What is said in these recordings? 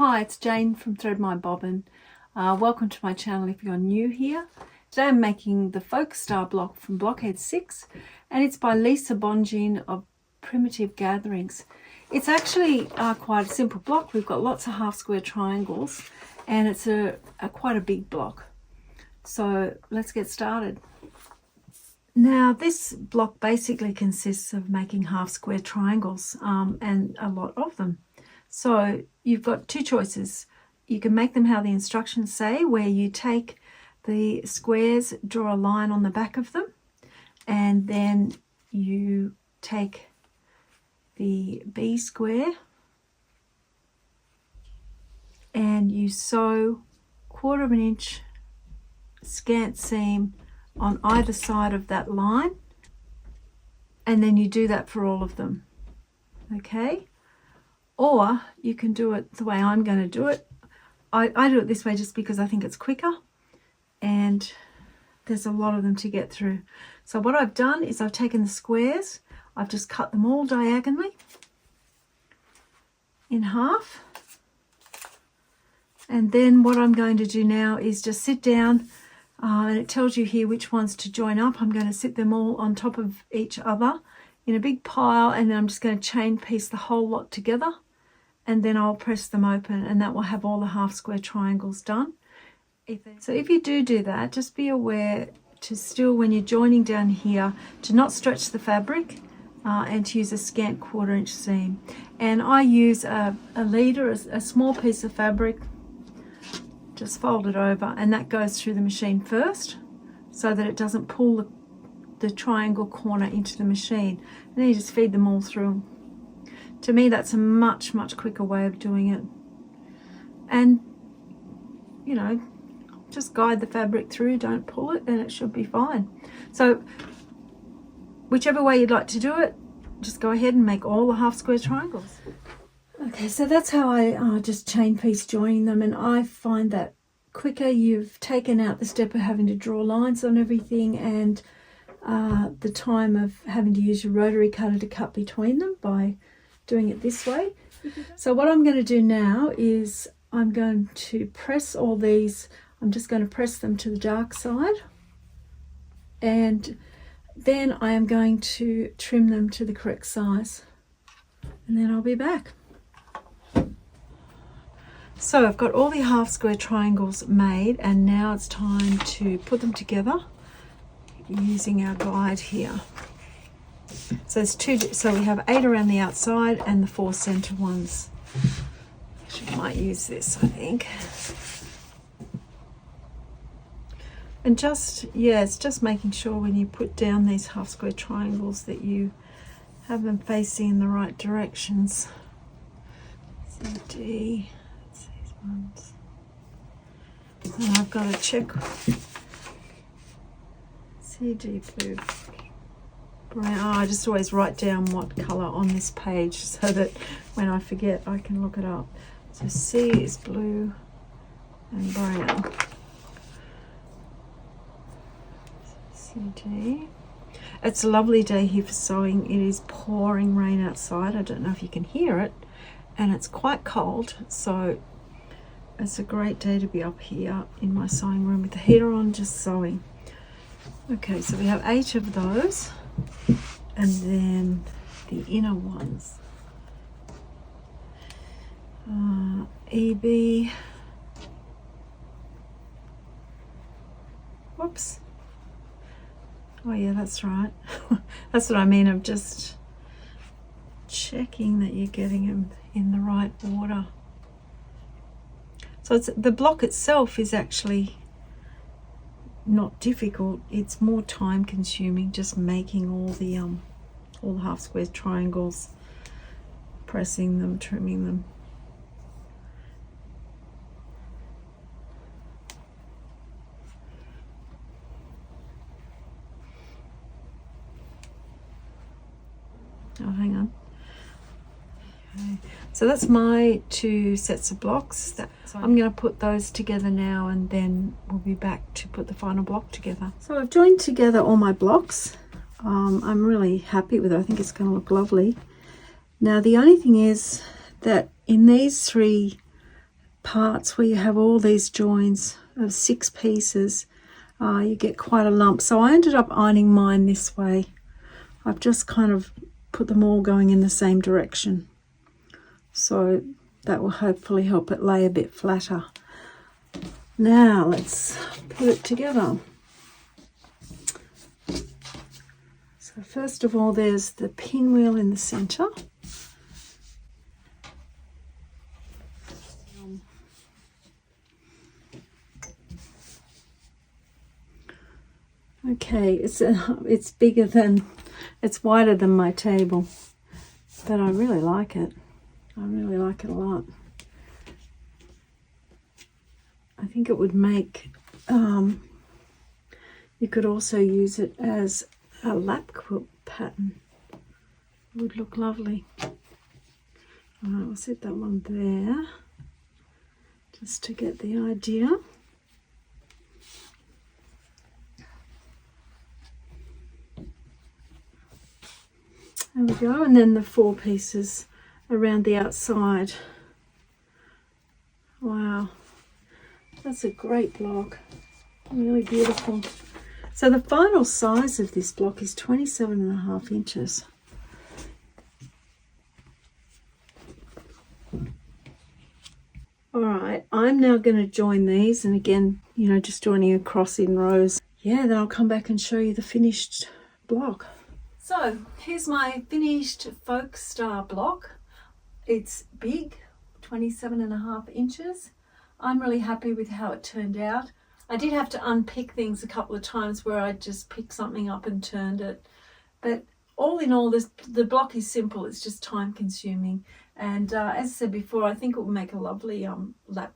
Hi, it's Jane from Thread My Bobbin. Welcome to my channel if you're new here. Today I'm making the Folk Star block from Blockheads 6 and it's by Bongean of Primitive Gatherings. It's actually quite a simple block. We've got lots of half square triangles and it's quite a big block. So let's get started. Now this block basically consists of making half square triangles and a lot of them. So you've got two choices. You can make them how the instructions say, where you take the squares, draw a line on the back of them, and then you take the B square and you sew 1/4 of an inch scant seam on either side of that line, and then you do that for all of them. Okay? Or you can do it the way I'm going to do it. I do it this way just because I think it's quicker and there's a lot of them to get through. So what I've done is I've taken the squares, I've just cut them all diagonally in half. And then what I'm going to do now is just sit down and it tells you here which ones to join up. I'm going to sit them all on top of each other in a big pile, and then I'm just going to chain piece the whole lot together. And then I'll press them open and that will have all the half square triangles done. So if you do that, just be aware to still, when you're joining down here, to not stretch the fabric and to use a scant 1/4 inch seam. And I use a leader, a small piece of fabric, just fold it over, and that goes through the machine first so that it doesn't pull the triangle corner into the machine. And then you just feed them all through. To me, that's a much quicker way of doing it. And, you know, just guide the fabric through, don't pull it, and it should be fine. So, whichever way you'd like to do it, just go ahead and make all the half square triangles. Okay, so that's how I just chain piece joining them, and I find that quicker. You've taken out the step of having to draw lines on everything and the time of having to use your rotary cutter to cut between them by doing it this way. So what I'm going to do now is I'm going to press all these. I'm just going to press them to the dark side, and then I am going to trim them to the correct size, and then I'll be back. So I've got all the half square triangles made, and now it's time to put them together using our guide here. So there's two, so we have 8 around the outside and the 4 center ones. Actually, I might use this, I think. And just, yeah, it's just making sure when you put down these half square triangles that you have them facing in the right directions. CD, that's these ones. And I've got to check CD blue. I just always write down what colour on this page so that when I forget I can look it up. So C is blue and brown. CD. It's a lovely day here for sewing. It is pouring rain outside. I don't know if you can hear it, and it's quite cold, so it's a great day to be up here in my sewing room with the heater on, just sewing. Okay, so we have 8 of those. And then the inner ones, EB, whoops, oh yeah, that's right. That's what I mean, I'm just checking that you're getting them in the right order. So the block itself is actually not difficult, it's more time consuming, just making all the half square triangles, pressing them, trimming them. Oh, hang on. Okay. So that's my 2 sets of blocks. I'm going to put those together now, and then we'll be back to put the final block together. So I've joined together all my blocks. I'm really happy with it. I think it's going to look lovely. Now the only thing is that in these 3 parts where you have all these joins of 6 pieces, you get quite a lump. So I ended up ironing mine this way. I've just kind of put them all going in the same direction. So that will hopefully help it lay a bit flatter. Now let's put it together. So first of all, there's the pinwheel in the center. Okay, it's bigger than, it's wider than my table, but I really like it. I really like it a lot. I think it would make, you could also use it as a lap quilt pattern. It would look lovely. All right, we'll set that one there, just to get the idea. There we go, and then the 4 pieces around the outside. Wow, that's a great block, really beautiful. So the final size of this block is 27.5 inches. All right, I'm now going to join these, and again, you know, just joining across in rows. Yeah, then I'll come back and show you the finished block. So here's my finished folk star block. It's big, 27.5 inches. I'm really happy with how it turned out. I did have to unpick things a couple of times where I just picked something up and turned it. But all in all, the block is simple. It's just time consuming. And as I said before, I think it will make a lovely lap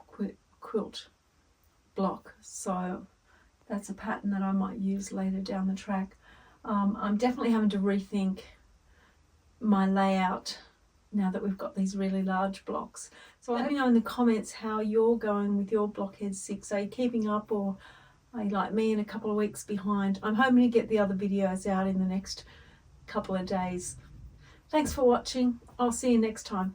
quilt block. So that's a pattern that I might use later down the track. I'm definitely having to rethink my layout now that we've got these really large blocks. So let me know in the comments how you're going with your Blockheads 6. Are you keeping up, or are you like me and a couple of weeks behind? I'm hoping to get the other videos out in the next couple of days. Thanks for watching. I'll see you next time.